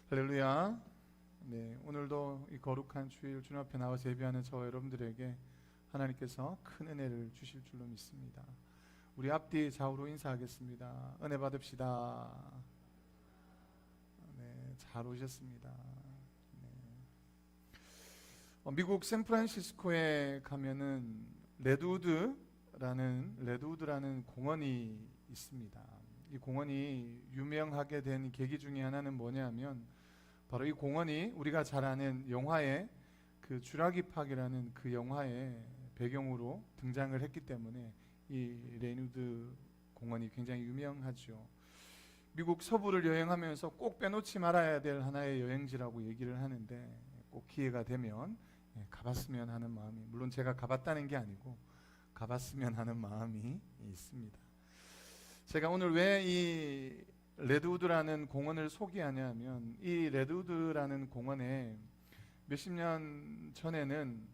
할렐루야. 네, 오늘도 이 거룩한 주일 주님 앞에 나와서 예배하는 저와 여러분들에게 하나님께서 큰 은혜를 주실 줄로 믿습니다. 우리 앞뒤 좌우로 인사하겠습니다. 은혜 받읍시다. 네, 잘 오셨습니다. 네. 미국 샌프란시스코에 가면은 레드우드라는 공원이 있습니다. 이 공원이 유명하게 된 계기 중에 하나는 뭐냐면 바로 이 공원이 우리가 잘 아는 영화의 그 쥬라기 파크라는 그 영화의 배경으로 등장을 했기 때문에 이 레드우드 공원이 굉장히 유명하죠. 미국 서부를 여행하면서 꼭 빼놓지 말아야 될 하나의 여행지라고 얘기를 하는데 꼭 기회가 되면 가봤으면 하는 마음이, 물론 제가 가봤다는 게 아니고 가봤으면 하는 마음이 있습니다. 제가 오늘 왜 이 레드우드라는 공원을 소개하냐면 이 레드우드라는 공원에 몇십 년 전에는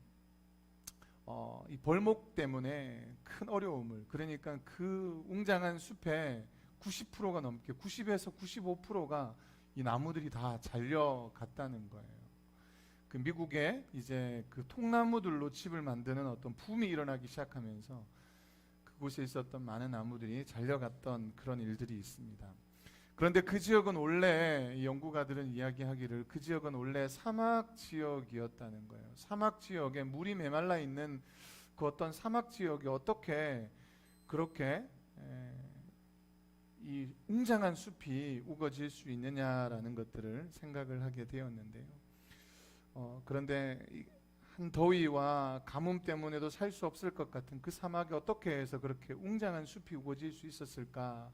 이 벌목 때문에 큰 어려움을, 그러니까 그 웅장한 숲에 90%가 넘게 90에서 95%가 이 나무들이 다 잘려갔다는 거예요. 그 미국에 이제 그 통나무들로 집을 만드는 어떤 붐이 일어나기 시작하면서 그곳에 있었던 많은 나무들이 잘려갔던 그런 일들이 있습니다. 그런데 그 지역은 원래, 이 연구가들은 이야기하기를 그 지역은 원래 사막 지역이었다는 거예요. 사막 지역에 물이 메말라 있는 그 어떤 사막 지역이 어떻게 그렇게 이 웅장한 숲이 우거질 수 있느냐라는 것들을 생각을 하게 되었는데요. 그런데 한 더위와 가뭄 때문에도 살 수 없을 것 같은 그 사막에 어떻게 해서 그렇게 웅장한 숲이 우거질 수 있었을까,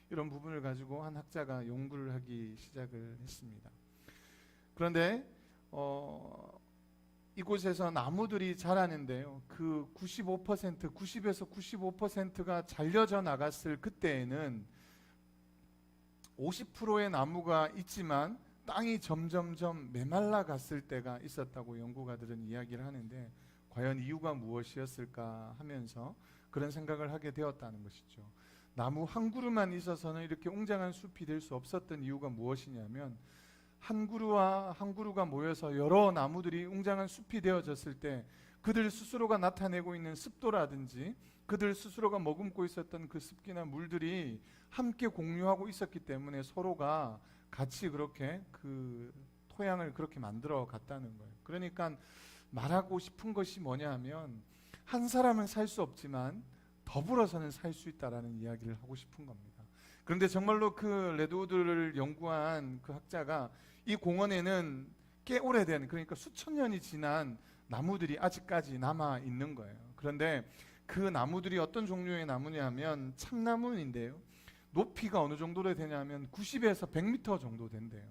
이런 부분을 가지고 한 학자가 연구를 하기 시작을 했습니다. 그런데 이곳에서 나무들이 자라는데요, 그 90에서 95%가 잘려져 나갔을 그때에는 50%의 나무가 있지만 땅이 점점점 메말라 갔을 때가 있었다고 연구가들은 이야기를 하는데, 과연 이유가 무엇이었을까 하면서 그런 생각을 하게 되었다는 것이죠. 나무 한 그루만 있어서는 이렇게 웅장한 숲이 될 수 없었던 이유가 무엇이냐면, 한 그루와 한 그루가 모여서 여러 나무들이 웅장한 숲이 되어졌을 때 그들 스스로가 나타내고 있는 습도라든지 그들 스스로가 머금고 있었던 그 습기나 물들이 함께 공유하고 있었기 때문에 서로가 같이 그렇게 그 토양을 그렇게 만들어 갔다는 거예요. 그러니까 말하고 싶은 것이 뭐냐 하면, 한 사람은 살 수 없지만 더불어서는 살 수 있다라는 이야기를 하고 싶은 겁니다. 그런데 정말로 그 레드우드를 연구한 그 학자가 이 공원에는 꽤 오래된, 그러니까 수천 년이 지난 나무들이 아직까지 남아 있는 거예요. 그런데 그 나무들이 어떤 종류의 나무냐면 참나무인데요, 높이가 어느 정도로 되냐면 90에서 100m 정도 된대요.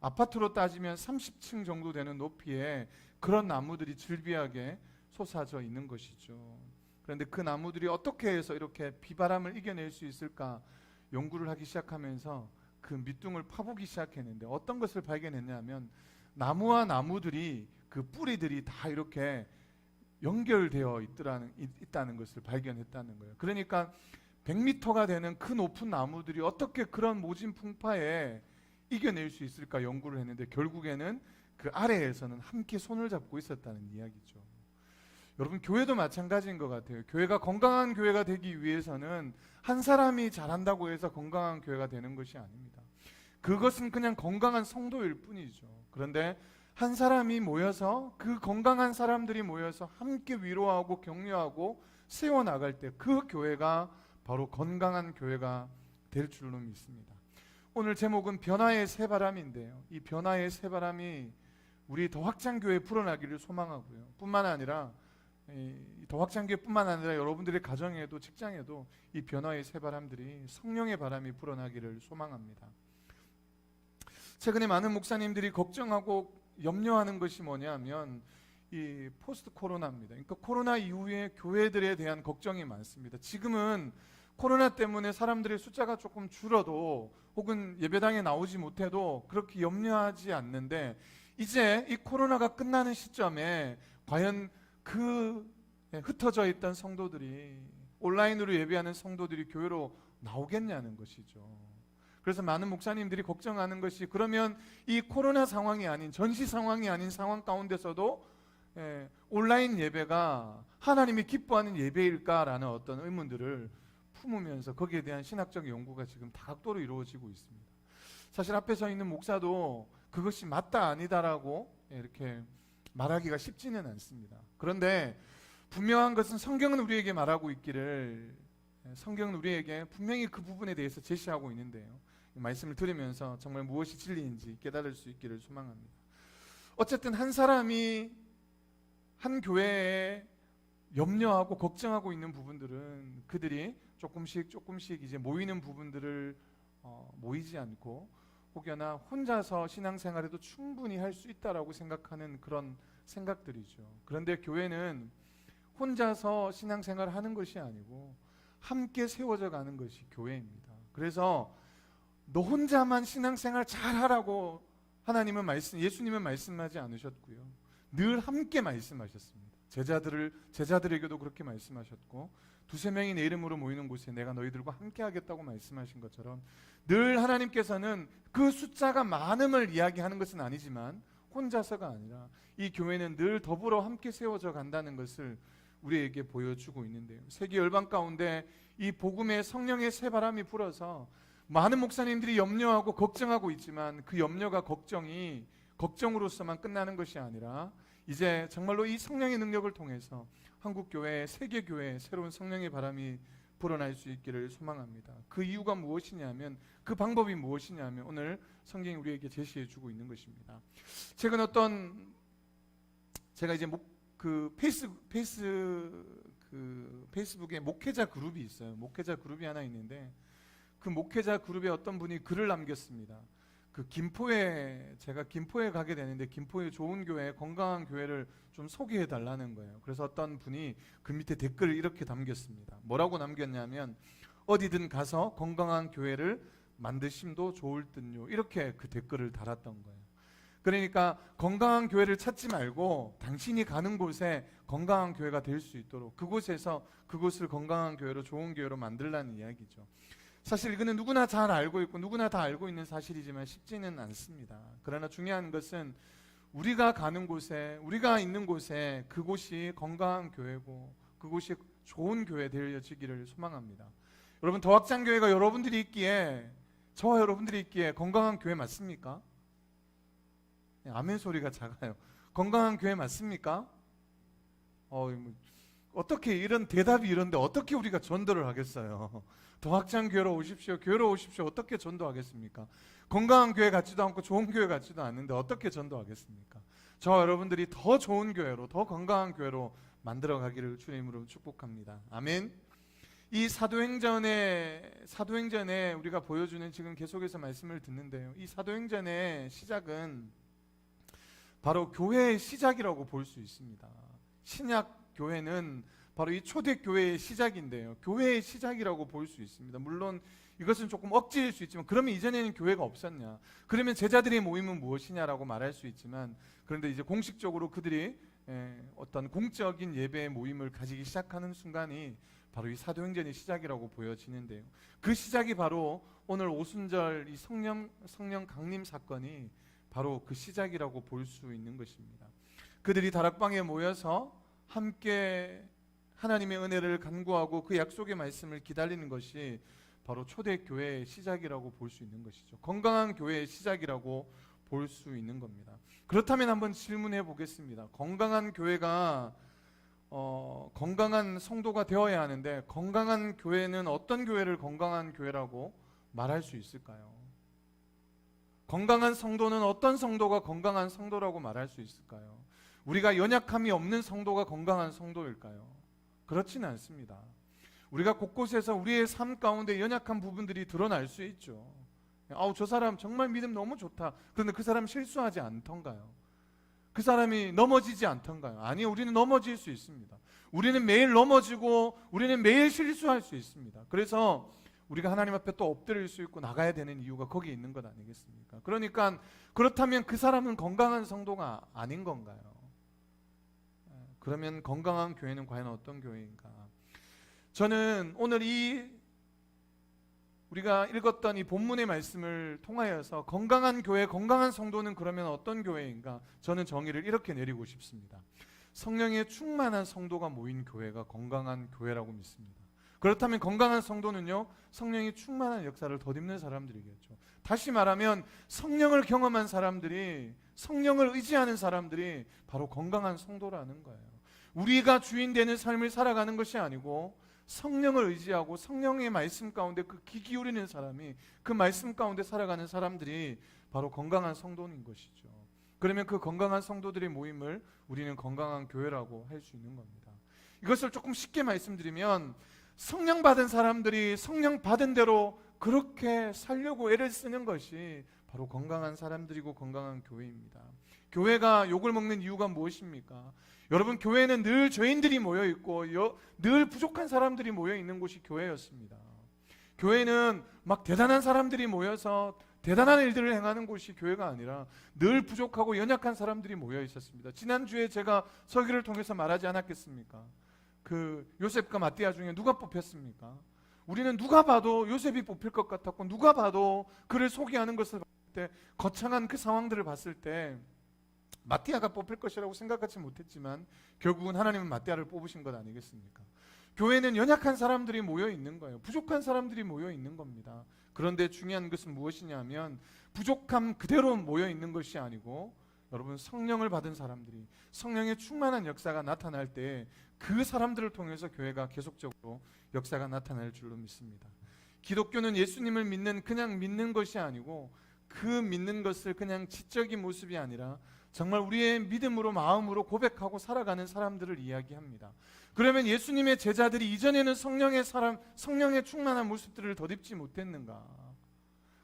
아파트로 따지면 30층 정도 되는 높이에 그런 나무들이 즐비하게 솟아져 있는 것이죠. 그런데 그 나무들이 어떻게 해서 이렇게 비바람을 이겨낼 수 있을까 연구를 하기 시작하면서 그 밑둥을 파보기 시작했는데, 어떤 것을 발견했냐면 나무와 나무들이 그 뿌리들이 다 이렇게 연결되어 있다는 것을 발견했다는 거예요. 그러니까 100m가 되는 그 높은 나무들이 어떻게 그런 모진 풍파에 이겨낼 수 있을까 연구를 했는데, 결국에는 그 아래에서는 함께 손을 잡고 있었다는 이야기죠. 여러분, 교회도 마찬가지인 것 같아요. 교회가 건강한 교회가 되기 위해서는 한 사람이 잘한다고 해서 건강한 교회가 되는 것이 아닙니다. 그것은 그냥 건강한 성도일 뿐이죠. 그런데 한 사람이 모여서, 그 건강한 사람들이 모여서 함께 위로하고 격려하고 세워나갈 때 그 교회가 바로 건강한 교회가 될 줄로 믿습니다. 오늘 제목은 변화의 새바람인데요, 이 변화의 새바람이 우리 더확장교회에 불어나기를 소망하고요, 뿐만 아니라 더확장교회뿐만 아니라 여러분들의 가정에도 직장에도 이 변화의 새바람들이, 성령의 바람이 불어나기를 소망합니다. 최근에 많은 목사님들이 걱정하고 염려하는 것이 뭐냐면 이 포스트 코로나입니다. 그러니까 코로나 이후에 교회들에 대한 걱정이 많습니다. 지금은 코로나 때문에 사람들의 숫자가 조금 줄어도, 혹은 예배당에 나오지 못해도 그렇게 염려하지 않는데, 이제 이 코로나가 끝나는 시점에 과연 그 흩어져 있던 성도들이, 온라인으로 예배하는 성도들이 교회로 나오겠냐는 것이죠. 그래서 많은 목사님들이 걱정하는 것이, 그러면 이 코로나 상황이 아닌, 전시 상황이 아닌 상황 가운데서도 온라인 예배가 하나님이 기뻐하는 예배일까라는 어떤 의문들을 품으면서 거기에 대한 신학적 연구가 지금 다각도로 이루어지고 있습니다. 사실 앞에 서 있는 목사도 그것이 맞다 아니다라고 이렇게 말하기가 쉽지는 않습니다. 그런데 분명한 것은 성경은 우리에게 말하고 있기를, 성경은 우리에게 분명히 그 부분에 대해서 제시하고 있는데요, 이 말씀을 들으면서 정말 무엇이 진리인지 깨달을 수 있기를 소망합니다. 어쨌든 한 사람이 한 교회에 염려하고 걱정하고 있는 부분들은 그들이 조금씩 이제 모이는 부분들을 모이지 않고 혹여나 혼자서 신앙생활에도 충분히 할 수 있다라고 생각하는 그런 생각들이죠. 그런데 교회는 혼자서 신앙생활을 하는 것이 아니고 함께 세워져 가는 것이 교회입니다. 그래서 너 혼자만 신앙생활 잘하라고 예수님은 말씀하지 않으셨고요, 늘 함께 말씀하셨습니다. 제자들에게도 그렇게 말씀하셨고, 두세 명이 내 이름으로 모이는 곳에 내가 너희들과 함께 하겠다고 말씀하신 것처럼 늘 하나님께서는 그 숫자가 많음을 이야기하는 것은 아니지만 혼자서가 아니라 이 교회는 늘 더불어 함께 세워져 간다는 것을 우리에게 보여주고 있는데요, 세계 열방 가운데 이 복음의 성령의 새바람이 불어서 많은 목사님들이 염려하고 걱정하고 있지만 그 염려가 걱정이 걱정으로서만 끝나는 것이 아니라 이제 정말로 이 성령의 능력을 통해서 한국교회, 세계교회에 새로운 성령의 바람이 불어날 수 있기를 소망합니다. 그 이유가 무엇이냐면, 그 방법이 무엇이냐면 오늘 성경이 우리에게 제시해 주고 있는 것입니다. 최근 제가 이제 페이스북에 목회자 그룹이 있어요. 목회자 그룹이 하나 있는데 그 목회자 그룹에 어떤 분이 글을 남겼습니다. 제가 김포에 가게 되는데 김포에 좋은 교회, 건강한 교회를 좀 소개해 달라는 거예요. 그래서 어떤 분이 그 밑에 댓글을 이렇게 남겼습니다. 뭐라고 남겼냐면, 어디든 가서 건강한 교회를 만드심도 좋을 듯요, 이렇게 그 댓글을 달았던 거예요. 그러니까 건강한 교회를 찾지 말고 당신이 가는 곳에 건강한 교회가 될 수 있도록 그곳을 건강한 교회로, 좋은 교회로 만들라는 이야기죠. 사실 이거는 누구나 잘 알고 있고 누구나 다 알고 있는 사실이지만 쉽지는 않습니다. 그러나 중요한 것은 우리가 가는 곳에, 우리가 있는 곳에 그곳이 건강한 교회고 그곳이 좋은 교회 되어지기를 소망합니다. 여러분, 더학장교회가 여러분들이 있기에, 저와 여러분들이 있기에 건강한 교회 맞습니까? 아멘 소리가 작아요. 건강한 교회 맞습니까? 어떻게 이런 대답이 이런데 어떻게 우리가 전도를 하겠어요? 더학장교회로 오십시오, 교회로 오십시오, 어떻게 전도하겠습니까? 건강한 교회 같지도 않고 좋은 교회 같지도 않은데 어떻게 전도하겠습니까? 저와 여러분들이 더 좋은 교회로, 더 건강한 교회로 만들어 가기를 주님으로 축복합니다. 아멘. 이 사도행전에 우리가 보여주는, 지금 계속해서 말씀을 듣는데요, 이 사도행전의 시작은 바로 교회의 시작이라고 볼 수 있습니다. 신약 교회는 바로 이 초대교회의 시작인데요, 교회의 시작이라고 볼 수 있습니다. 물론 이것은 조금 억지일 수 있지만, 그러면 이전에는 교회가 없었냐, 그러면 제자들의 모임은 무엇이냐라고 말할 수 있지만, 그런데 이제 공식적으로 그들이 어떤 공적인 예배의 모임을 가지기 시작하는 순간이 바로 이 사도행전의 시작이라고 보여지는데요, 그 시작이 바로 오늘 오순절 이 성령 강림 사건이 바로 그 시작이라고 볼 수 있는 것입니다. 그들이 다락방에 모여서 함께 하나님의 은혜를 간구하고 그 약속의 말씀을 기다리는 것이 바로 초대교회의 시작이라고 볼 수 있는 것이죠. 건강한 교회의 시작이라고 볼 수 있는 겁니다. 그렇다면 한번 질문해 보겠습니다. 건강한 교회가 건강한 성도가 되어야 하는데, 건강한 교회는 어떤 교회를 건강한 교회라고 말할 수 있을까요? 건강한 성도는 어떤 성도가 건강한 성도라고 말할 수 있을까요? 우리가 연약함이 없는 성도가 건강한 성도일까요? 그렇지는 않습니다. 우리가 곳곳에서 우리의 삶 가운데 연약한 부분들이 드러날 수 있죠. 저 사람 정말 믿음 너무 좋다. 그런데 그 사람 실수하지 않던가요? 그 사람이 넘어지지 않던가요? 아니요, 우리는 넘어질 수 있습니다. 우리는 매일 넘어지고 우리는 매일 실수할 수 있습니다. 그래서 우리가 하나님 앞에 또 엎드릴 수 있고 나가야 되는 이유가 거기에 있는 것 아니겠습니까? 그러니까 그렇다면 그 사람은 건강한 성도가 아닌 건가요? 그러면 건강한 교회는 과연 어떤 교회인가? 저는 오늘 이 우리가 읽었던 이 본문의 말씀을 통하여서 건강한 교회, 건강한 성도는 그러면 어떤 교회인가? 저는 정의를 이렇게 내리고 싶습니다. 성령의 충만한 성도가 모인 교회가 건강한 교회라고 믿습니다. 그렇다면 건강한 성도는요, 성령이 충만한 역사를 덧입는 사람들이겠죠. 다시 말하면 성령을 경험한 사람들이, 성령을 의지하는 사람들이 바로 건강한 성도라는 거예요. 우리가 주인 되는 삶을 살아가는 것이 아니고 성령을 의지하고 성령의 말씀 가운데 그 귀 기울이는 사람이, 그 말씀 가운데 살아가는 사람들이 바로 건강한 성도인 것이죠. 그러면 그 건강한 성도들의 모임을 우리는 건강한 교회라고 할 수 있는 겁니다. 이것을 조금 쉽게 말씀드리면, 성령 받은 사람들이 성령 받은 대로 그렇게 살려고 애를 쓰는 것이 바로 건강한 사람들이고 건강한 교회입니다. 교회가 욕을 먹는 이유가 무엇입니까? 여러분, 교회는 늘 죄인들이 모여있고 늘 부족한 사람들이 모여있는 곳이 교회였습니다. 교회는 막 대단한 사람들이 모여서 대단한 일들을 행하는 곳이 교회가 아니라 늘 부족하고 연약한 사람들이 모여 있었습니다. 지난주에 제가 설교를 통해서 말하지 않았겠습니까? 그 요셉과 마띠아 중에 누가 뽑혔습니까? 우리는 누가 봐도 요셉이 뽑힐 것 같았고, 누가 봐도 그를 소개하는 것을 봤을 때, 거창한 그 상황들을 봤을 때 마띠아가 뽑힐 것이라고 생각하지 못했지만 결국은 하나님은 마띠아를 뽑으신 것 아니겠습니까? 교회는 연약한 사람들이 모여 있는 거예요. 부족한 사람들이 모여 있는 겁니다. 그런데 중요한 것은 무엇이냐면, 부족함 그대로 모여 있는 것이 아니고, 여러분, 성령을 받은 사람들이, 성령의 충만한 역사가 나타날 때 그 사람들을 통해서 교회가 계속적으로 역사가 나타날 줄로 믿습니다. 기독교는 예수님을 믿는, 그냥 믿는 것이 아니고, 그 믿는 것을 그냥 지적인 모습이 아니라 정말 우리의 믿음으로, 마음으로 고백하고 살아가는 사람들을 이야기합니다. 그러면 예수님의 제자들이 이전에는 성령의 충만한 모습들을 덧입지 못했는가?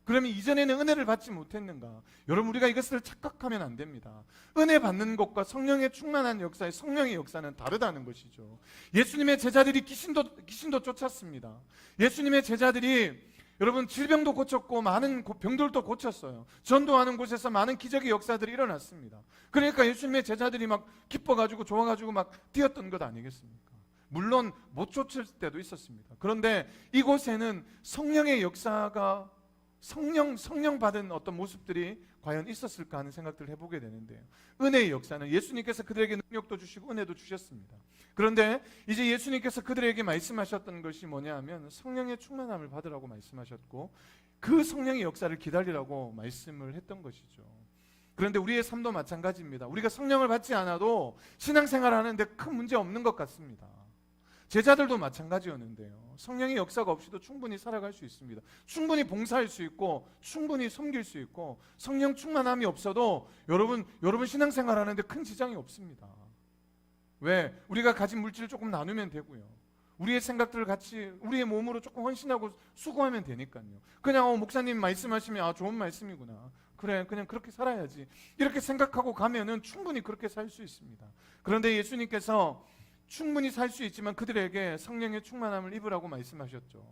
그러면 이전에는 은혜를 받지 못했는가? 여러분, 우리가 이것을 착각하면 안 됩니다. 은혜 받는 것과 성령의 충만한 역사의 성령의 역사는 다르다는 것이죠. 예수님의 제자들이 귀신도 쫓았습니다. 예수님의 제자들이, 여러분, 질병도 고쳤고 많은 병들도 고쳤어요. 전도하는 곳에서 많은 기적의 역사들이 일어났습니다. 그러니까 예수님의 제자들이 막 기뻐가지고 좋아가지고 막 뛰었던 것 아니겠습니까? 물론 못 쫓을 때도 있었습니다. 그런데 이곳에는 성령의 역사가, 성령 받은 어떤 모습들이 과연 있었을까 하는 생각들을 해보게 되는데요. 은혜의 역사는 예수님께서 그들에게 능력도 주시고 은혜도 주셨습니다. 그런데 이제 예수님께서 그들에게 말씀하셨던 것이 뭐냐 하면, 성령의 충만함을 받으라고 말씀하셨고, 그 성령의 역사를 기다리라고 말씀을 했던 것이죠. 그런데 우리의 삶도 마찬가지입니다. 우리가 성령을 받지 않아도 신앙생활을 하는데 큰 문제 없는 것 같습니다. 제자들도 마찬가지였는데요. 성령의 역사가 없이도 충분히 살아갈 수 있습니다. 충분히 봉사할 수 있고 충분히 섬길 수 있고, 성령 충만함이 없어도 여러분 신앙생활 하는데 큰 지장이 없습니다. 왜? 우리가 가진 물질을 조금 나누면 되고요. 우리의 생각들을 같이 우리의 몸으로 조금 헌신하고 수고하면 되니까요. 그냥 목사님 말씀하시면 좋은 말씀이구나, 그래, 그냥 그렇게 살아야지, 이렇게 생각하고 가면은 충분히 그렇게 살 수 있습니다. 그런데 예수님께서 충분히 살 수 있지만 그들에게 성령의 충만함을 입으라고 말씀하셨죠.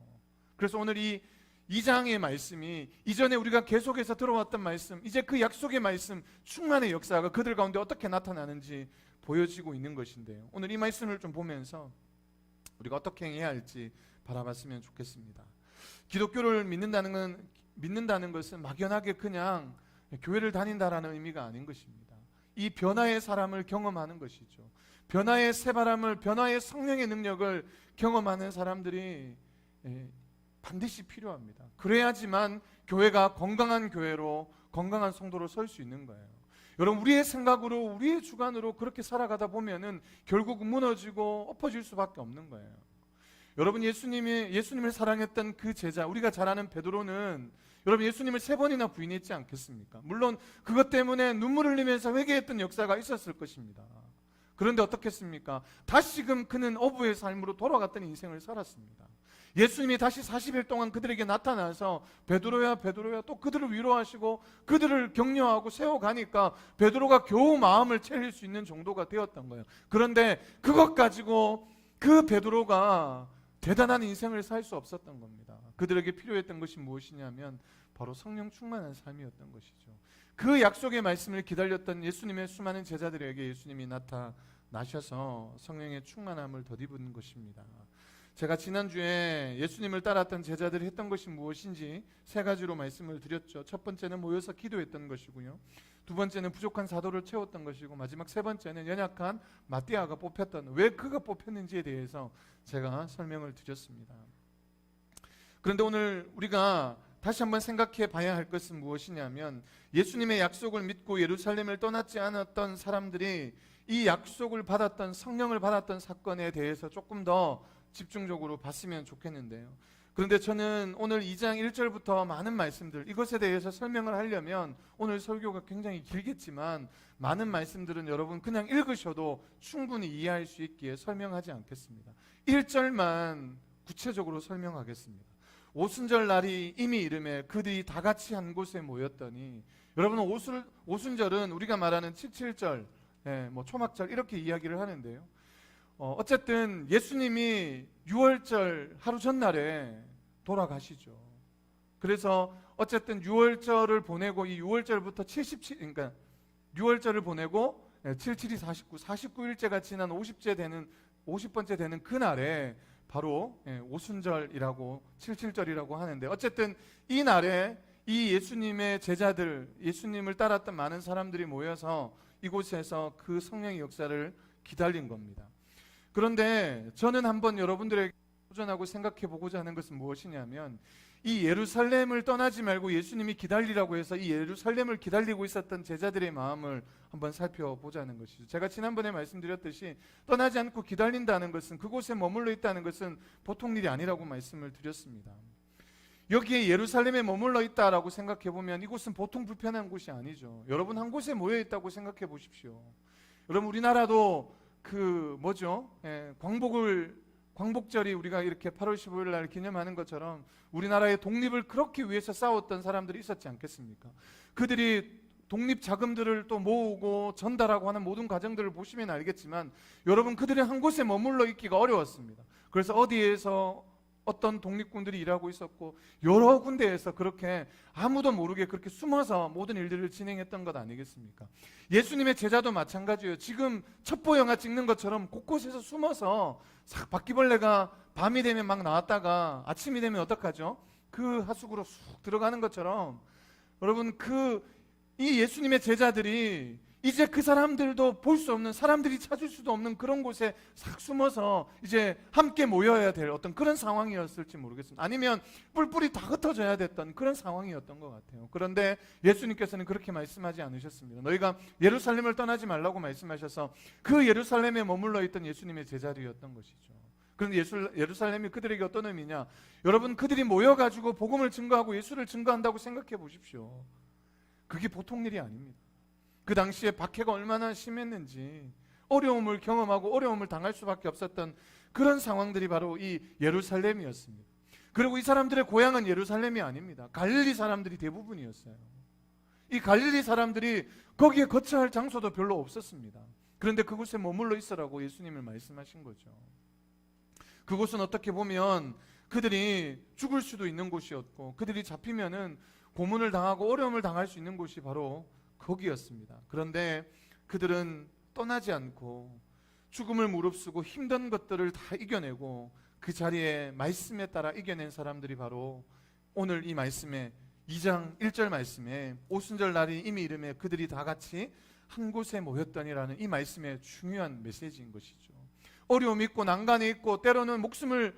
그래서 오늘 이 2장의 말씀이, 이전에 우리가 계속해서 들어왔던 말씀, 이제 그 약속의 말씀, 충만의 역사가 그들 가운데 어떻게 나타나는지 보여지고 있는 것인데요. 오늘 이 말씀을 좀 보면서 우리가 어떻게 해야 할지 바라봤으면 좋겠습니다. 기독교를 믿는다는 것은 막연하게 그냥 교회를 다닌다라는 의미가 아닌 것입니다. 이 변화의 사람을 경험하는 것이죠. 변화의 새바람을, 변화의 성령의 능력을 경험하는 사람들이 반드시 필요합니다. 그래야지만 교회가 건강한 교회로, 건강한 성도로 설 수 있는 거예요. 여러분, 우리의 생각으로, 우리의 주관으로 그렇게 살아가다 보면은 결국 무너지고 엎어질 수밖에 없는 거예요. 여러분, 예수님을 사랑했던 그 제자, 우리가 잘 아는 베드로는, 여러분, 예수님을 3번이나 부인했지 않겠습니까? 물론 그것 때문에 눈물 흘리면서 회개했던 역사가 있었을 것입니다. 그런데 어떻겠습니까? 다시금 그는 어부의 삶으로 돌아갔던 인생을 살았습니다. 예수님이 다시 40일 동안 그들에게 나타나서 베드로야 베드로야 또 그들을 위로하시고 그들을 격려하고 세워가니까 베드로가 겨우 마음을 차릴 수 있는 정도가 되었던 거예요. 그런데 그것 가지고 그 베드로가 대단한 인생을 살 수 없었던 겁니다. 그들에게 필요했던 것이 무엇이냐면 바로 성령 충만한 삶이었던 것이죠. 그 약속의 말씀을 기다렸던 예수님의 수많은 제자들에게 예수님이 나타나셔서 성령의 충만함을 덧입은 것입니다. 제가 지난주에 예수님을 따랐던 제자들이 했던 것이 무엇인지 세 가지로 말씀을 드렸죠. 첫 번째는 모여서 기도했던 것이고요. 두 번째는 부족한 사도를 채웠던 것이고, 마지막 세 번째는 연약한 마띠아가 뽑혔던, 왜 그가 뽑혔는지에 대해서 제가 설명을 드렸습니다. 그런데 오늘 우리가 다시 한번 생각해 봐야 할 것은 무엇이냐면, 예수님의 약속을 믿고 예루살렘을 떠났지 않았던 사람들이 이 약속을 받았던, 성령을 받았던 사건에 대해서 조금 더 집중적으로 봤으면 좋겠는데요. 그런데 저는 오늘 2장 1절부터 많은 말씀들, 이것에 대해서 설명을 하려면 오늘 설교가 굉장히 길겠지만 많은 말씀들은 여러분 그냥 읽으셔도 충분히 이해할 수 있기에 설명하지 않겠습니다. 1절만 구체적으로 설명하겠습니다. 오순절 날이 이미 이름에 그들이 다 같이 한 곳에 모였더니, 여러분 오순절은 우리가 말하는 7.7절, 뭐 초막절 이렇게 이야기를 하는데요. 어쨌든 예수님이 6월절 하루 전날에 돌아가시죠. 그래서 어쨌든 6월절을 보내고, 이 6월절부터 77, 그러니까 6월절을 보내고 77이 49, 49일째가 지난 50번째 되는 그날에 바로 오순절이라고 77절이라고 하는데, 어쨌든 이 날에 이 예수님의 제자들, 예수님을 따랐던 많은 사람들이 모여서 이곳에서 그 성령의 역사를 기다린 겁니다. 그런데 저는 한번 여러분들에게 도전하고 생각해 보고자 하는 것은 무엇이냐면, 이 예루살렘을 떠나지 말고 예수님이 기다리라고 해서 이 예루살렘을 기다리고 있었던 제자들의 마음을 한번 살펴보자는 것이죠. 제가 지난번에 말씀드렸듯이 떠나지 않고 기다린다는 것은, 그곳에 머물러 있다는 것은 보통 일이 아니라고 말씀을 드렸습니다. 여기에 예루살렘에 머물러 있다라고 생각해 보면 이곳은 보통 불편한 곳이 아니죠. 여러분 한 곳에 모여 있다고 생각해 보십시오. 여러분 우리나라도 광복절이 우리가 이렇게 8월 15일 날 기념하는 것처럼 우리나라의 독립을 그렇게 위해서 싸웠던 사람들이 있었지 않겠습니까? 그들이 독립 자금들을 또 모으고 전달하고 하는 모든 과정들을 보시면 알겠지만, 여러분 그들이 한 곳에 머물러 있기가 어려웠습니다. 그래서 어디에서 어떤 독립군들이 일하고 있었고, 여러 군데에서 그렇게 아무도 모르게 그렇게 숨어서 모든 일들을 진행했던 것 아니겠습니까? 예수님의 제자도 마찬가지예요. 지금 첩보 영화 찍는 것처럼 곳곳에서 숨어서 바퀴벌레가 밤이 되면 막 나왔다가 아침이 되면 어떡하죠? 그 하수구로 쑥 들어가는 것처럼, 여러분 이 예수님의 제자들이 이제 그 사람들도 볼 수 없는, 사람들이 찾을 수도 없는 그런 곳에 싹 숨어서 이제 함께 모여야 될 어떤 그런 상황이었을지 모르겠습니다. 아니면 뿔뿔이 다 흩어져야 됐던 그런 상황이었던 것 같아요. 그런데 예수님께서는 그렇게 말씀하지 않으셨습니다. 너희가 예루살렘을 떠나지 말라고 말씀하셔서 그 예루살렘에 머물러 있던 예수님의 제자들이었던 것이죠. 그런데 예루살렘이 그들에게 어떤 의미냐? 여러분 그들이 모여가지고 복음을 증거하고 예수를 증거한다고 생각해 보십시오. 그게 보통 일이 아닙니다. 그 당시에 박해가 얼마나 심했는지, 어려움을 경험하고 어려움을 당할 수밖에 없었던 그런 상황들이 바로 이 예루살렘이었습니다. 그리고 이 사람들의 고향은 예루살렘이 아닙니다. 갈릴리 사람들이 대부분이었어요. 이 갈릴리 사람들이 거기에 거처할 장소도 별로 없었습니다. 그런데 그곳에 머물러 있으라고 예수님을 말씀하신 거죠. 그곳은 어떻게 보면 그들이 죽을 수도 있는 곳이었고, 그들이 잡히면은 고문을 당하고 어려움을 당할 수 있는 곳이 바로 거기였습니다. 그런데 그들은 떠나지 않고 죽음을 무릅쓰고 힘든 것들을 다 이겨내고 그 자리에 말씀에 따라 이겨낸 사람들이 바로 오늘 이 말씀에 2장 1절 말씀에 오순절 날이 이미 이름에 그들이 다 같이 한 곳에 모였더니라는 이 말씀의 중요한 메시지인 것이죠. 어려움이 있고 난간이 있고 때로는 목숨을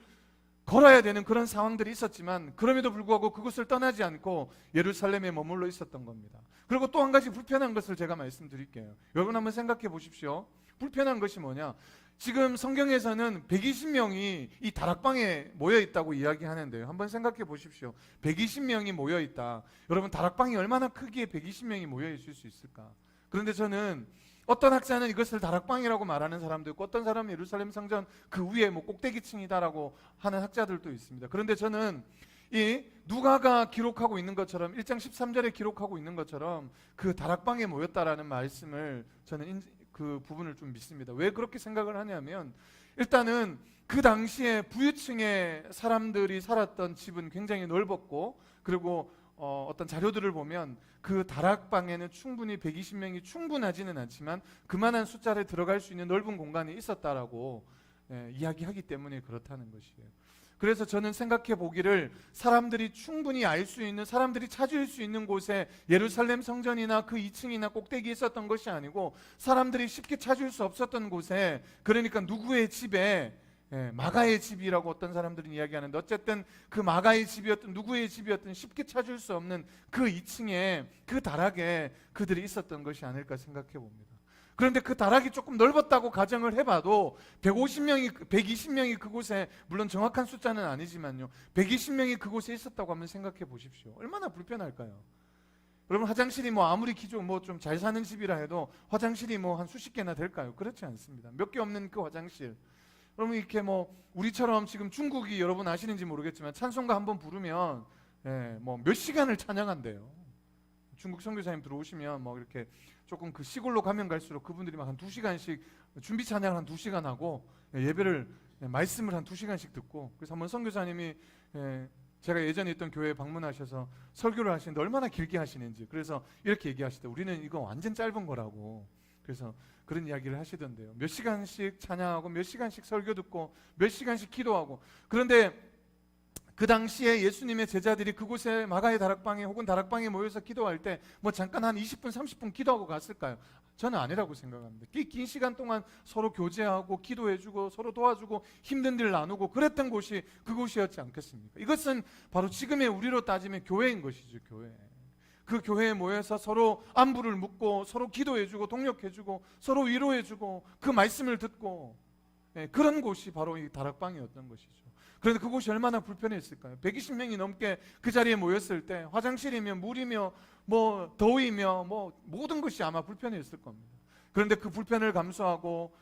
걸어야 되는 그런 상황들이 있었지만, 그럼에도 불구하고 그곳을 떠나지 않고 예루살렘에 머물러 있었던 겁니다. 그리고 또 한 가지 불편한 것을 제가 말씀드릴게요. 여러분 한번 생각해 보십시오. 불편한 것이 뭐냐? 지금 성경에서는 120명이 이 다락방에 모여 있다고 이야기하는데요. 한번 생각해 보십시오. 120명이 모여 있다. 여러분 다락방이 얼마나 크기에 120명이 모여 있을 수 있을까? 그런데 저는 어떤 학자는 이것을 다락방이라고 말하는 사람도 있고, 어떤 사람은 예루살렘 성전 그 위에 꼭대기층이다라고 하는 학자들도 있습니다. 그런데 저는 이 누가가 기록하고 있는 것처럼 1장 13절에 기록하고 있는 것처럼 그 다락방에 모였다라는 말씀을 저는 그 부분을 좀 믿습니다. 왜 그렇게 생각을 하냐면, 일단은 그 당시에 부유층의 사람들이 살았던 집은 굉장히 넓었고, 그리고 어떤 자료들을 보면 그 다락방에는 충분히 120명이 충분하지는 않지만 그만한 숫자를 들어갈 수 있는 넓은 공간이 있었다라고 이야기하기 때문에 그렇다는 것이에요. 그래서 저는 생각해 보기를 사람들이 충분히 알 수 있는, 사람들이 찾을 수 있는 곳에 예루살렘 성전이나 그 2층이나 꼭대기에 있었던 것이 아니고 사람들이 쉽게 찾을 수 없었던 곳에, 그러니까 누구의 집에, 마가의 집이라고 어떤 사람들은 이야기하는데 어쨌든 그 마가의 집이었든 누구의 집이었든 쉽게 찾을 수 없는 그 2층에, 그 다락에 그들이 있었던 것이 아닐까 생각해 봅니다. 그런데 그 다락이 조금 넓었다고 가정을 해봐도 120명이 그곳에, 물론 정확한 숫자는 아니지만요, 120명이 그곳에 있었다고 한번 생각해 보십시오. 얼마나 불편할까요? 여러분, 화장실이 아무리 기존 좀 잘 사는 집이라 해도 화장실이 한 수십 개나 될까요? 그렇지 않습니다. 몇 개 없는 그 화장실. 여러분, 이렇게 우리처럼 지금 중국이 여러분 아시는지 모르겠지만 찬송가 한번 부르면 몇 시간을 찬양한대요. 중국 선교사님 들어오시면 이렇게 조금 그 시골로 가면 갈수록 그분들이 한 2시간씩 준비 찬양을 한 2시간 하고 예배를, 말씀을 한 2시간씩 듣고, 그래서 한번 선교사님이 제가 예전에 있던 교회에 방문하셔서 설교를 하시는데 얼마나 길게 하시는지, 그래서 이렇게 얘기하시더라고요. 우리는 이거 완전 짧은 거라고. 그래서 그런 이야기를 하시던데요. 몇 시간씩 찬양하고 몇 시간씩 설교 듣고 몇 시간씩 기도하고. 그런데 그 당시에 예수님의 제자들이 그곳에 마가의 다락방에 혹은 다락방에 모여서 기도할 때 잠깐 한 20분 30분 기도하고 갔을까요? 저는 아니라고 생각합니다. 긴 시간 동안 서로 교제하고 기도해주고 서로 도와주고 힘든 일 나누고 그랬던 곳이 그곳이었지 않겠습니까? 이것은 바로 지금의 우리로 따지면 교회인 것이죠. 교회. 그 교회에 모여서 서로 안부를 묻고 서로 기도해주고 동력해주고 서로 위로해주고 그 말씀을 듣고, 그런 곳이 바로 이 다락방이었던 것이죠. 그런데 그곳이 얼마나 불편했을까요? 120명이 넘게 그 자리에 모였을 때 화장실이며 물이며 더위며 모든 것이 아마 불편했을 겁니다. 그런데 그 불편을 감수하고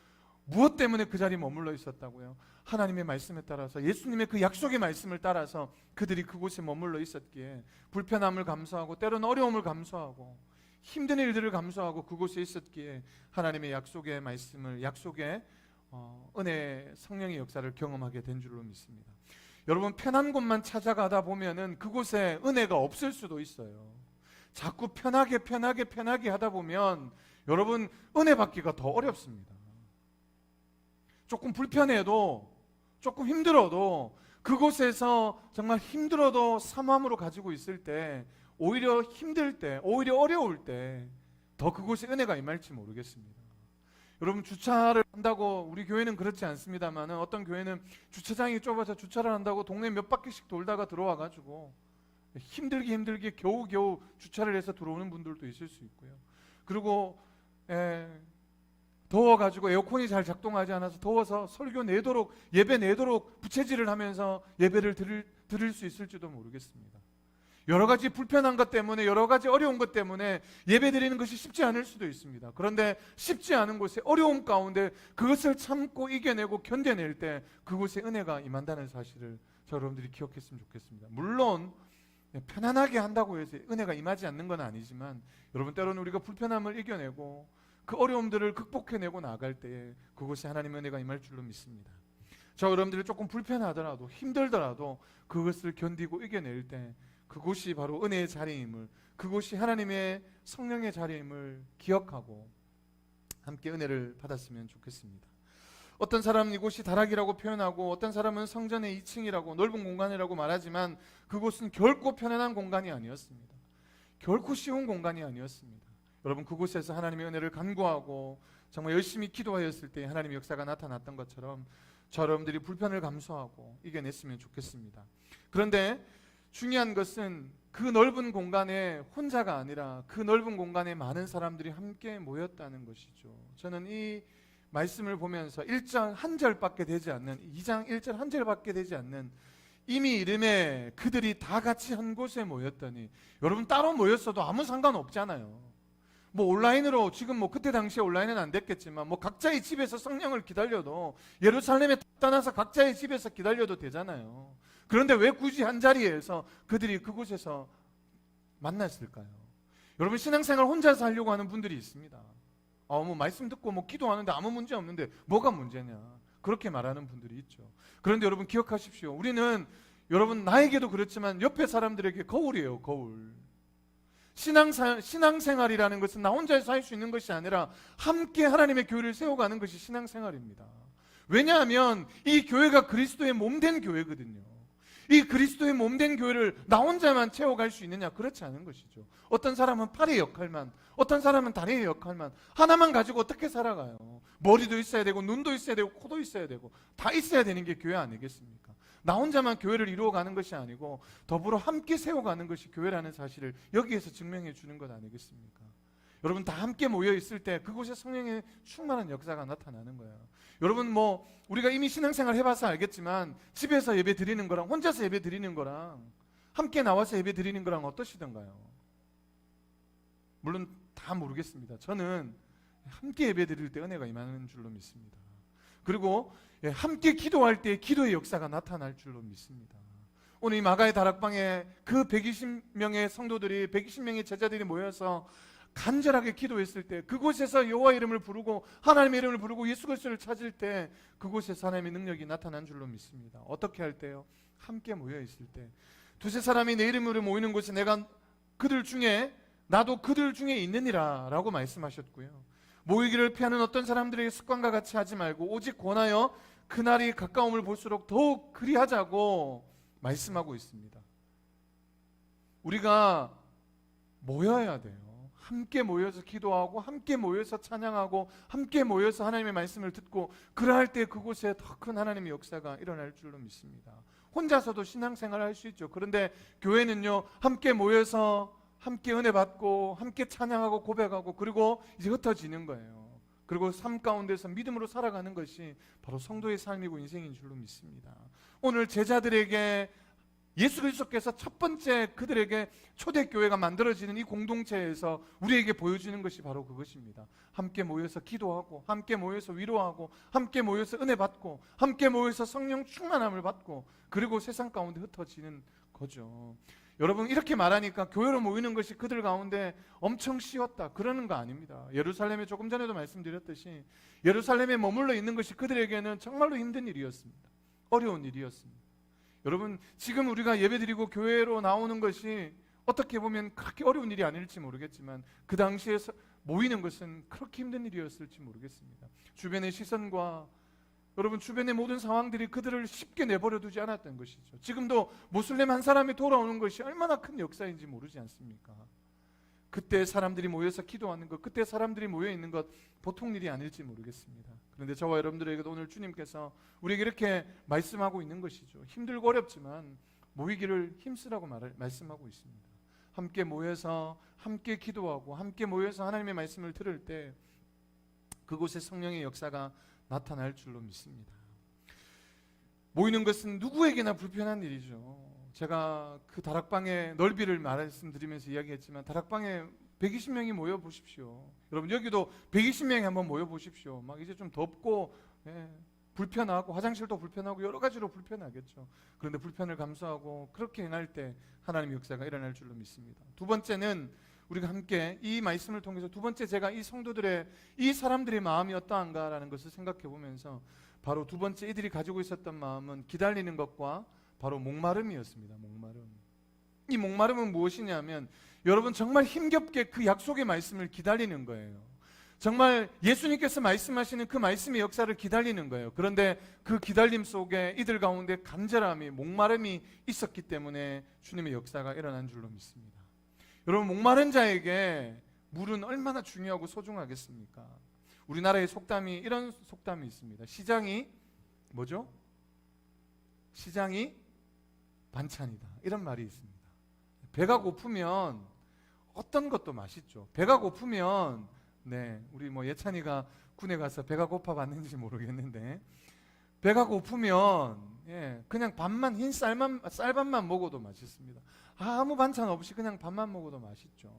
무엇 때문에 그 자리에 머물러 있었다고요? 하나님의 말씀에 따라서, 예수님의 그 약속의 말씀을 따라서 그들이 그곳에 머물러 있었기에, 불편함을 감수하고 때로는 어려움을 감수하고 힘든 일들을 감수하고 그곳에 있었기에 하나님의 약속의 말씀을, 약속의 은혜, 성령의 역사를 경험하게 된 줄로 믿습니다. 여러분, 편한 곳만 찾아가다 보면은 그곳에 은혜가 없을 수도 있어요. 자꾸 편하게 하다 보면 여러분, 은혜 받기가 더 어렵습니다. 조금 불편해도, 조금 힘들어도, 그곳에서 정말 힘들어도 사모함으로 가지고 있을 때, 오히려 힘들 때, 오히려 어려울 때 더 그곳에 은혜가 임할지 모르겠습니다. 여러분, 주차를 한다고, 우리 교회는 그렇지 않습니다만 어떤 교회는 주차장이 좁아서 주차를 한다고 동네 몇 바퀴씩 돌다가 들어와가지고 힘들게 겨우겨우 주차를 해서 들어오는 분들도 있을 수 있고요. 그리고 더워가지고 에어컨이 잘 작동하지 않아서 더워서 설교 내도록, 예배 내도록 부채질을 하면서 예배를 드릴 수 있을지도 모르겠습니다. 여러 가지 불편한 것 때문에, 여러 가지 어려운 것 때문에 예배 드리는 것이 쉽지 않을 수도 있습니다. 그런데 쉽지 않은 곳에, 어려움 가운데 그것을 참고 이겨내고 견뎌낼 때 그곳에 은혜가 임한다는 사실을 여러분들이 기억했으면 좋겠습니다. 물론 편안하게 한다고 해서 은혜가 임하지 않는 건 아니지만, 여러분, 때로는 우리가 불편함을 이겨내고 그 어려움들을 극복해내고 나갈 때에 그곳에 하나님의 은혜가 임할 줄로 믿습니다. 저 여러분들이 조금 불편하더라도 힘들더라도 그것을 견디고 이겨낼 때 그곳이 바로 은혜의 자리임을, 그곳이 하나님의 성령의 자리임을 기억하고 함께 은혜를 받았으면 좋겠습니다. 어떤 사람은 이곳이 다락이라고 표현하고 어떤 사람은 성전의 2층이라고, 넓은 공간이라고 말하지만 그곳은 결코 편안한 공간이 아니었습니다. 결코 쉬운 공간이 아니었습니다. 여러분, 그곳에서 하나님의 은혜를 간구하고 정말 열심히 기도하였을 때 하나님의 역사가 나타났던 것처럼 저 여러분들이 불편을 감수하고 이겨냈으면 좋겠습니다. 그런데 중요한 것은 그 넓은 공간에 혼자가 아니라 그 넓은 공간에 많은 사람들이 함께 모였다는 것이죠. 저는 이 말씀을 보면서 1장 한 절밖에 되지 않는, 2장 1절 한 절밖에 되지 않는, 이미 이름에 그들이 다 같이 한 곳에 모였더니, 여러분, 따로 모였어도 아무 상관없잖아요. 온라인으로, 지금 그때 당시에 온라인은 안 됐겠지만 각자의 집에서 성령을 기다려도, 예루살렘에 떠나서 각자의 집에서 기다려도 되잖아요. 그런데 왜 굳이 한 자리에서 그들이 그곳에서 만났을까요? 여러분, 신앙생활 혼자서 하려고 하는 분들이 있습니다. 말씀 듣고 기도하는데 아무 문제 없는데 뭐가 문제냐, 그렇게 말하는 분들이 있죠. 그런데 여러분, 기억하십시오. 우리는, 여러분, 나에게도 그렇지만 옆에 사람들에게 거울이에요. 거울. 신앙생활이라는 것은 나 혼자서 할 수 있는 것이 아니라 함께 하나님의 교회를 세워가는 것이 신앙생활입니다. 왜냐하면 이 교회가 그리스도의 몸된 교회거든요. 이 그리스도의 몸된 교회를 나 혼자만 채워갈 수 있느냐? 그렇지 않은 것이죠. 어떤 사람은 팔의 역할만, 어떤 사람은 다리의 역할만, 하나만 가지고 어떻게 살아가요? 머리도 있어야 되고 눈도 있어야 되고 코도 있어야 되고 다 있어야 되는 게 교회 아니겠습니까? 나 혼자만 교회를 이루어가는 것이 아니고 더불어 함께 세워가는 것이 교회라는 사실을 여기에서 증명해 주는 것 아니겠습니까? 여러분 다 함께 모여 있을 때 그곳에 성령의 충만한 역사가 나타나는 거예요. 여러분 우리가 이미 신앙생활 해봐서 알겠지만 집에서 예배 드리는 거랑 혼자서 예배 드리는 거랑 함께 나와서 예배 드리는 거랑 어떠시던가요? 물론 다 모르겠습니다. 저는 함께 예배 드릴 때 은혜가 임하는 줄로 믿습니다. 그리고 함께 기도할 때 기도의 역사가 나타날 줄로 믿습니다. 오늘 이 마가의 다락방에 그 120명의 성도들이 120명의 제자들이 모여서 간절하게 기도했을 때 그곳에서 여호와 이름을 부르고 하나님의 이름을 부르고 예수 그리스도를 찾을 때 그곳에서 하나님의 능력이 나타난 줄로 믿습니다. 어떻게 할 때요? 함께 모여 있을 때. 두세 사람이 내 이름으로 모이는 곳에 내가 그들 중에 나도 그들 중에 있느니라 라고 말씀하셨고요. 모이기를 피하는 어떤 사람들에게 습관과 같이 하지 말고 오직 권하여 그날이 가까움을 볼수록 더욱 그리하자고 말씀하고 있습니다. 우리가 모여야 돼요. 함께 모여서 기도하고 함께 모여서 찬양하고 함께 모여서 하나님의 말씀을 듣고 그러할 때 그곳에 더 큰 하나님의 역사가 일어날 줄로 믿습니다. 혼자서도 신앙생활을 할 수 있죠. 그런데 교회는요, 함께 모여서 함께 은혜 받고 함께 찬양하고 고백하고 그리고 이제 흩어지는 거예요. 그리고 삶 가운데서 믿음으로 살아가는 것이 바로 성도의 삶이고 인생인 줄로 믿습니다. 오늘 제자들에게 예수 그리스도께서 첫 번째 그들에게 초대교회가 만들어지는 이 공동체에서 우리에게 보여주는 것이 바로 그것입니다. 함께 모여서 기도하고 함께 모여서 위로하고 함께 모여서 은혜 받고 함께 모여서 성령 충만함을 받고 그리고 세상 가운데 흩어지는 거죠. 여러분 이렇게 말하니까 교회로 모이는 것이 그들 가운데 엄청 쉬웠다 그러는 거 아닙니다. 예루살렘에 조금 전에도 말씀드렸듯이 예루살렘에 머물러 있는 것이 그들에게는 정말로 힘든 일이었습니다. 어려운 일이었습니다. 여러분 지금 우리가 예배드리고 교회로 나오는 것이 어떻게 보면 그렇게 어려운 일이 아닐지 모르겠지만 그 당시에 모이는 것은 그렇게 힘든 일이었을지 모르겠습니다. 주변의 시선과 여러분 주변의 모든 상황들이 그들을 쉽게 내버려 두지 않았던 것이죠. 지금도 모슬렘 한 사람이 돌아오는 것이 얼마나 큰 역사인지 모르지 않습니까? 그때 사람들이 모여서 기도하는 것, 그때 사람들이 모여 있는 것 보통 일이 아닐지 모르겠습니다. 그런데 저와 여러분들에게도 오늘 주님께서 우리에게 이렇게 말씀하고 있는 것이죠. 힘들고 어렵지만 모이기를 힘쓰라고 말씀하고 있습니다. 함께 모여서 함께 기도하고 함께 모여서 하나님의 말씀을 들을 때 그곳에 성령의 역사가 나타날 줄로 믿습니다. 모이는 것은 누구에게나 불편한 일이죠. 제가 그 다락방의 넓이를 말씀드리면서 이야기했지만 다락방에 120명이 모여 보십시오. 여러분 여기도 120명이 한번 모여 보십시오. 막 이제 좀 덥고 불편하고 화장실도 불편하고 여러 가지로 불편하겠죠. 그런데 불편을 감수하고 그렇게 행할 때 하나님의 역사가 일어날 줄로 믿습니다. 두 번째는 우리가 함께 이 말씀을 통해서 두 번째 제가 이 성도들의 이 사람들의 마음이 어떠한가라는 것을 생각해 보면서 바로 두 번째 이들이 가지고 있었던 마음은 기다리는 것과 바로 목마름이었습니다. 목마름. 이 목마름은 무엇이냐면 여러분 정말 힘겹게 그 약속의 말씀을 기다리는 거예요. 정말 예수님께서 말씀하시는 그 말씀의 역사를 기다리는 거예요. 그런데 그 기다림 속에 이들 가운데 간절함이 목마름이 있었기 때문에 주님의 역사가 일어난 줄로 믿습니다. 여러분 목마른 자에게 물은 얼마나 중요하고 소중하겠습니까? 우리나라의 속담이 이런 속담이 있습니다. 시장이 뭐죠? 시장이 반찬이다. 이런 말이 있습니다. 배가 고프면 어떤 것도 맛있죠. 배가 고프면 우리 예찬이가 군에 가서 배가 고파 봤는지 모르겠는데 배가 고프면 그냥 밥만 흰 쌀밥만 먹어도 맛있습니다. 아무 반찬 없이 그냥 밥만 먹어도 맛있죠.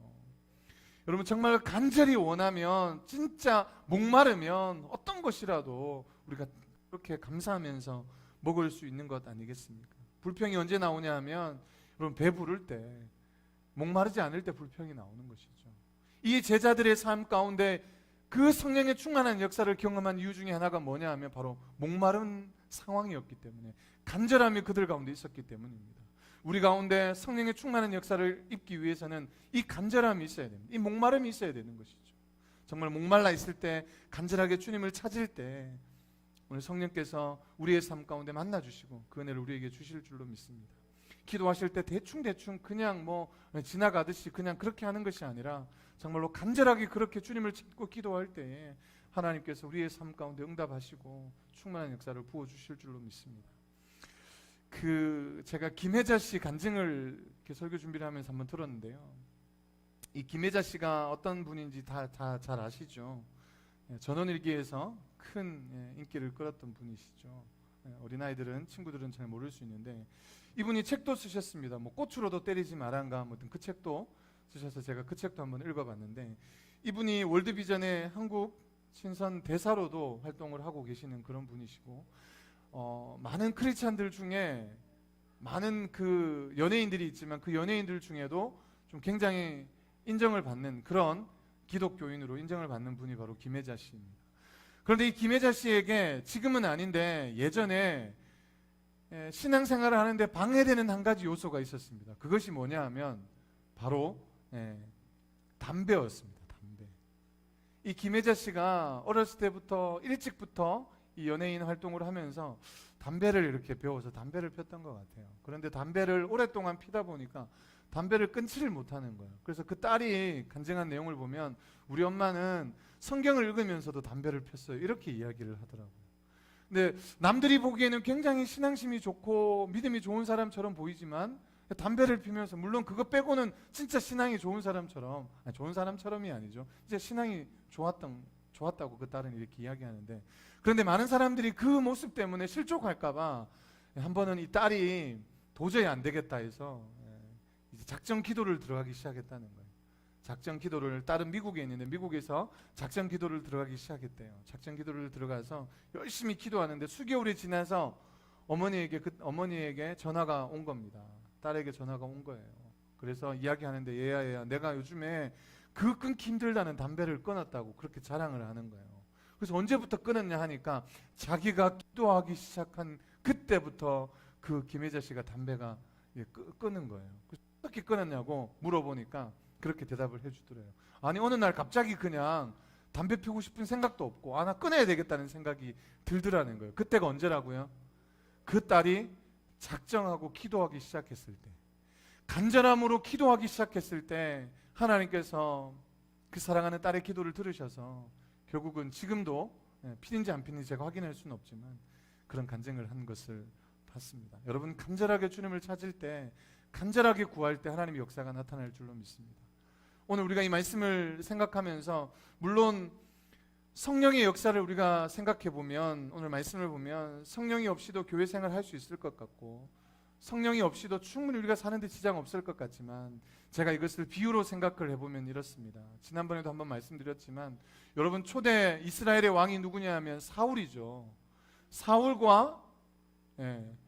여러분 정말 간절히 원하면 진짜 목마르면 어떤 것이라도 우리가 그렇게 감사하면서 먹을 수 있는 것 아니겠습니까? 불평이 언제 나오냐 하면 여러분 배부를 때 목마르지 않을 때 불평이 나오는 것이죠. 이 제자들의 삶 가운데 그 성령의 충만한 역사를 경험한 이유 중에 하나가 뭐냐 하면 바로 목마른 상황이었기 때문에 간절함이 그들 가운데 있었기 때문입니다. 우리 가운데 성령의 충만한 역사를 입기 위해서는 이 간절함이 있어야 됩니다. 이 목마름이 있어야 되는 것이죠. 정말 목말라 있을 때 간절하게 주님을 찾을 때 오늘 성령께서 우리의 삶 가운데 만나주시고 그 은혜를 우리에게 주실 줄로 믿습니다. 기도하실 때 대충 그냥 뭐 지나가듯이 그냥 그렇게 하는 것이 아니라 정말로 간절하게 그렇게 주님을 찾고 기도할 때에 하나님께서 우리의 삶 가운데 응답하시고 충만한 역사를 부어주실 줄로 믿습니다. 제가 김혜자 씨 간증을 이렇게 설교 준비를 하면서 한번 들었는데요. 이 김혜자 씨가 어떤 분인지 다 잘 아시죠? 전원일기에서 큰 인기를 끌었던 분이시죠. 어린아이들은 친구들은 잘 모를 수 있는데 이분이 책도 쓰셨습니다. 뭐 꽃으로도 때리지 말란가 아무튼 그 책도 쓰셔서 제가 그 책도 한번 읽어봤는데 이분이 월드비전의 한국 친선 대사로도 활동을 하고 계시는 그런 분이시고 많은 크리스찬들 중에 많은 그 연예인들이 있지만 그 연예인들 중에도 좀 굉장히 인정을 받는 그런 기독교인으로 인정을 받는 분이 바로 김혜자 씨입니다. 그런데 이 김혜자 씨에게 지금은 아닌데 예전에 신앙생활을 하는데 방해되는 한 가지 요소가 있었습니다. 그것이 뭐냐 하면 바로 담배였습니다. 담배. 이 김혜자 씨가 어렸을 때부터 일찍부터 이 연예인 활동을 하면서 담배를 이렇게 배워서 담배를 폈던 것 같아요. 그런데 담배를 오랫동안 피다 보니까 담배를 끊지를 못하는 거예요. 그래서 그 딸이 간증한 내용을 보면 우리 엄마는 성경을 읽으면서도 담배를 폈어요. 이렇게 이야기를 하더라고요. 근데 남들이 보기에는 굉장히 신앙심이 좋고 믿음이 좋은 사람처럼 보이지만 담배를 피면서 물론 그거 빼고는 진짜 신앙이 좋은 사람처럼 좋은 사람처럼이 아니죠. 진짜 신앙이 좋았다고 그 딸은 이렇게 이야기하는데 그런데 많은 사람들이 그 모습 때문에 실족할까봐 한 번은 이 딸이 도저히 안 되겠다 해서 이제 작정 기도를 들어가기 시작했다는 거예요. 작정 기도를 딸은 미국에 있는데 미국에서 작정 기도를 들어가기 시작했대요. 작정 기도를 들어가서 열심히 기도하는데 수개월이 지나서 어머니에게 전화가 온 겁니다. 딸에게 전화가 온 거예요. 그래서 이야기하는데 얘야 내가 요즘에 그 끊기 힘들다는 담배를 끊었다고 그렇게 자랑을 하는 거예요. 그래서 언제부터 끊었냐 하니까 자기가 기도하기 시작한 그때부터 그 김혜자 씨가 담배가 끊은 거예요. 어떻게 끊었냐고 물어보니까 그렇게 대답을 해주더래요. 아니 어느 날 갑자기 그냥 담배 피우고 싶은 생각도 없고 나 끊어야 되겠다는 생각이 들더라는 거예요. 그때가 언제라고요? 그 딸이 작정하고 기도하기 시작했을 때, 간절함으로 기도하기 시작했을 때 하나님께서 그 사랑하는 딸의 기도를 들으셔서 결국은 지금도 피는지 안 피는지 제가 확인할 수는 없지만 그런 간증을 한 것을 봤습니다. 여러분 간절하게 주님을 찾을 때 간절하게 구할 때 하나님의 역사가 나타날 줄로 믿습니다. 오늘 우리가 이 말씀을 생각하면서 물론 성령의 역사를 우리가 생각해 보면 오늘 말씀을 보면 성령이 없이도 교회 생활 할 수 있을 것 같고 성령이 없이도 충분히 우리가 사는데 지장 없을 것 같지만 제가 이것을 비유로 생각을 해보면 이렇습니다. 지난번에도 한번 말씀드렸지만 여러분 초대 이스라엘의 왕이 누구냐 하면 사울이죠. 사울과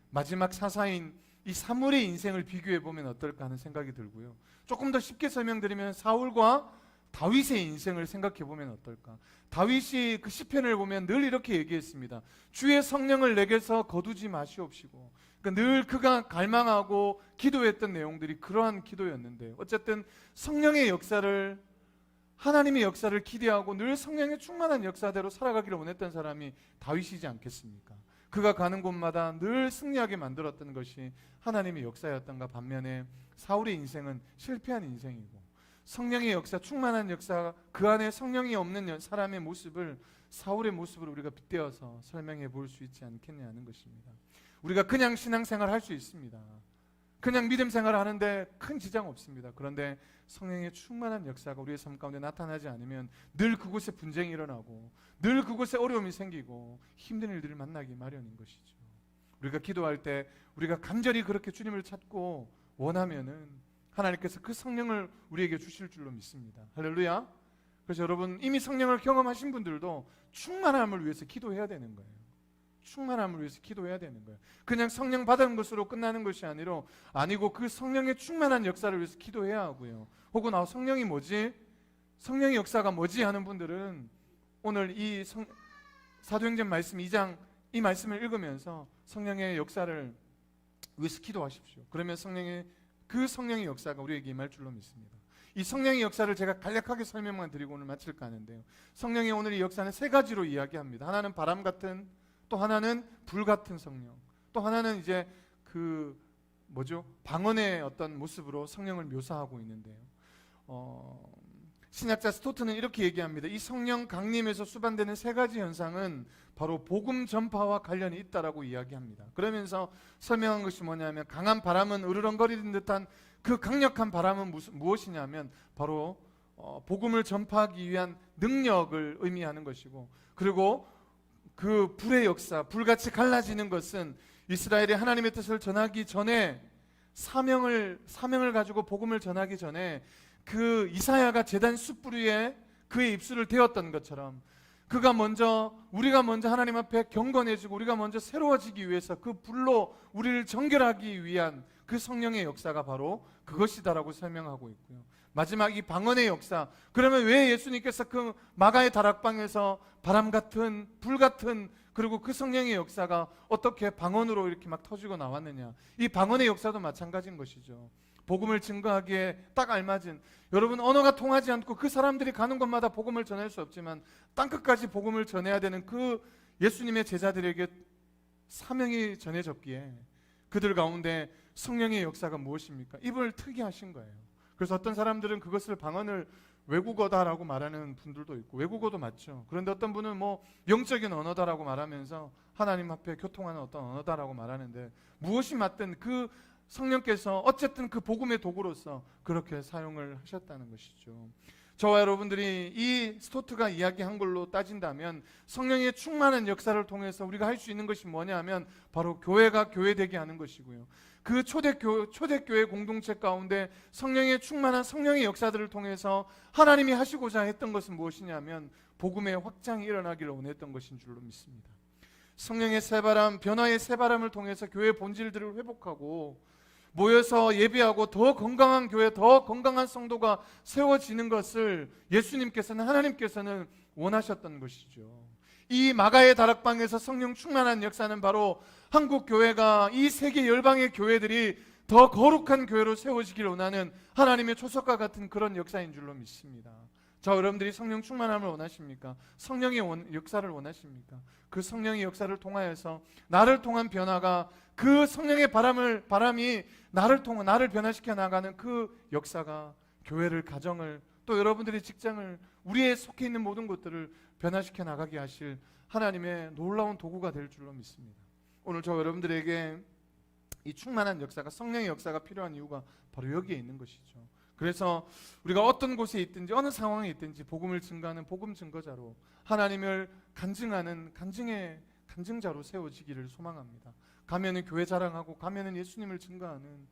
마지막 사사인 이 사물의 인생을 비교해 보면 어떨까 하는 생각이 들고요. 조금 더 쉽게 설명드리면 사울과 다윗의 인생을 생각해 보면 어떨까. 다윗이 그 시편을 보면 늘 이렇게 얘기했습니다. 주의 성령을 내게서 거두지 마시옵시고. 그러니까 늘 그가 갈망하고 기도했던 내용들이 그러한 기도였는데 어쨌든 성령의 역사를 하나님의 역사를 기대하고 늘 성령의 충만한 역사대로 살아가기를 원했던 사람이 다윗이지 않겠습니까? 그가 가는 곳마다 늘 승리하게 만들었던 것이 하나님의 역사였던가 반면에 사울의 인생은 실패한 인생이고 성령의 역사, 충만한 역사, 그 안에 성령이 없는 사람의 모습을 사울의 모습으로 우리가 빗대어서 설명해 볼 수 있지 않겠냐는 것입니다. 우리가 그냥 신앙생활 할 수 있습니다. 그냥 믿음 생활을 하는데 큰 지장 없습니다. 그런데 성령의 충만한 역사가 우리의 삶 가운데 나타나지 않으면 늘 그곳에 분쟁이 일어나고 늘 그곳에 어려움이 생기고 힘든 일들을 만나기 마련인 것이죠. 우리가 기도할 때 우리가 간절히 그렇게 주님을 찾고 원하면은 하나님께서 그 성령을 우리에게 주실 줄로 믿습니다. 할렐루야. 그래서 여러분 이미 성령을 경험하신 분들도 충만함을 위해서 기도해야 되는 거예요. 충만함을 위해서 기도해야 되는 거예요. 그냥 성령 받은 것으로 끝나는 것이 아니고 그 성령의 충만한 역사를 위해서 기도해야 하고요. 혹은 성령이 뭐지? 성령의 역사가 뭐지? 하는 분들은 오늘 이 사도행전 말씀 2장 이 말씀을 읽으면서 성령의 역사를 위해서 기도하십시오. 그러면 그 성령의 역사가 우리에게 임할 줄로 믿습니다. 이 성령의 역사를 제가 간략하게 설명만 드리고 오늘 마칠까 하는데요. 성령의 오늘 이 역사는 세 가지로 이야기합니다. 하나는 바람 같은 또 하나는 불같은 성령, 또 하나는 이제 방언의 어떤 모습으로 성령을 묘사하고 있는데요. 신학자 스토트는 이렇게 얘기합니다. 이 성령 강림에서 수반되는 세 가지 현상은 바로 복음 전파와 관련이 있다라고 이야기합니다. 그러면서 설명한 것이 뭐냐면, 강한 바람은 으르렁거리는 듯한 그 강력한 바람은 무엇이냐면 바로 복음을 전파하기 위한 능력을 의미하는 것이고, 그리고 그 불의 역사, 불같이 갈라지는 것은 이스라엘이 하나님의 뜻을 전하기 전에 사명을 가지고 복음을 전하기 전에 그 이사야가 제단 숯불 위에 그의 입술을 대었던 것처럼 우리가 먼저 하나님 앞에 경건해지고 우리가 먼저 새로워지기 위해서 그 불로 우리를 정결하기 위한 그 성령의 역사가 바로 그것이다라고 설명하고 있고요. 마지막 이 방언의 역사, 그러면 왜 예수님께서 그 마가의 다락방에서 바람 같은 불 같은 그리고 그 성령의 역사가 어떻게 방언으로 이렇게 막 터지고 나왔느냐? 이 방언의 역사도 마찬가지인 것이죠. 복음을 증거하기에 딱 알맞은, 여러분 언어가 통하지 않고 그 사람들이 가는 곳마다 복음을 전할 수 없지만 땅끝까지 복음을 전해야 되는 그 예수님의 제자들에게 사명이 전해졌기에 그들 가운데 성령의 역사가 무엇입니까? 입을 트게 하신 거예요. 그래서 어떤 사람들은 그것을 방언을 외국어다라고 말하는 분들도 있고, 외국어도 맞죠. 그런데 어떤 분은 영적인 언어다라고 말하면서 하나님 앞에 교통하는 어떤 언어다라고 말하는데, 무엇이 맞든 그 성령께서 어쨌든 그 복음의 도구로서 그렇게 사용을 하셨다는 것이죠. 저와 여러분들이 이 스토트가 이야기한 걸로 따진다면 성령의 충만한 역사를 통해서 우리가 할 수 있는 것이 뭐냐 하면 바로 교회가 교회되게 하는 것이고요. 그 초대교회 공동체 가운데 성령의 충만한 성령의 역사들을 통해서 하나님이 하시고자 했던 것은 무엇이냐면 복음의 확장이 일어나기를 원했던 것인 줄로 믿습니다. 성령의 새바람, 변화의 새바람을 통해서 교회의 본질들을 회복하고 모여서 예배하고 더 건강한 교회, 더 건강한 성도가 세워지는 것을 예수님께서는, 하나님께서는 원하셨던 것이죠. 이 마가의 다락방에서 성령 충만한 역사는 바로 한국 교회가 이 세계 열방의 교회들이 더 거룩한 교회로 세워지기를 원하는 하나님의 초석과 같은 그런 역사인 줄로 믿습니다. 저 여러분들이 성령 충만함을 원하십니까? 성령의 역사를 원하십니까? 그 성령의 역사를 통하여서 나를 통한 변화가, 그 성령의 바람이 나를 변화시켜 나가는 그 역사가 교회를, 가정을, 또 여러분들의 직장을, 우리의 속해 있는 모든 것들을 변화시켜 나가게 하실 하나님의 놀라운 도구가 될 줄로 믿습니다. 오늘 저 여러분들에게 이 충만한 역사가, 성령의 역사가 필요한 이유가 바로 여기에 있는 것이죠. 그래서 우리가 어떤 곳에 있든지 어느 상황에 있든지 복음을 증거하는 복음 증거자로, 하나님을 간증하는 간증자로 세워지기를 소망합니다. 가면은 교회 자랑하고 가면은 예수님을 증거하는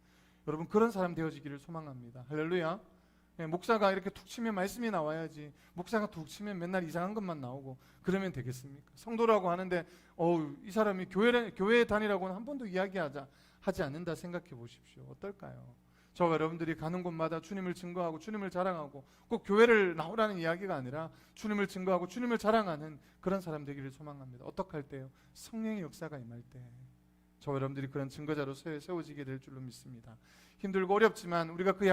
여러분 그런 사람 되어지기를 소망합니다. 할렐루야. 목사가 이렇게 툭 치면 말씀이 나와야지, 목사가 툭 치면 맨날 이상한 것만 나오고 그러면 되겠습니까? 성도라고 하는데 이 사람이 교회에 다니라고는 한 번도 하지 않는다 생각해 보십시오. 어떨까요? 저와 여러분들이 가는 곳마다 주님을 증거하고 주님을 자랑하고, 꼭 교회를 나오라는 이야기가 아니라 주님을 증거하고 주님을 자랑하는 그런 사람 되기를 소망합니다. 어떻게 할 때요? 성령의 역사가 임할 때 저와 여러분들이 그런 증거자로 세워지게 될 줄로 믿습니다. 힘들고 어렵지만 우리가 그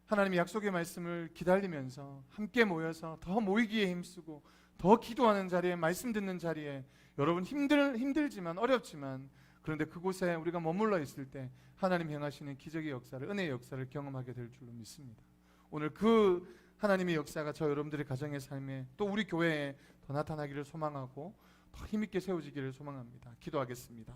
하나님의 약속의 말씀을 기다리면서 함께 모여서 더 모이기에 힘쓰고 더 기도하는 자리에, 말씀 듣는 자리에, 여러분 힘들지만 어렵지만 그런데 그곳에 우리가 머물러 있을 때 하나님 행하시는 기적의 역사를, 은혜의 역사를 경험하게 될 줄로 믿습니다. 오늘 그 하나님의 역사가 저 여러분들의 가정의 삶에, 또 우리 교회에 더 나타나기를 소망하고 더 힘있게 세워지기를 소망합니다. 기도하겠습니다.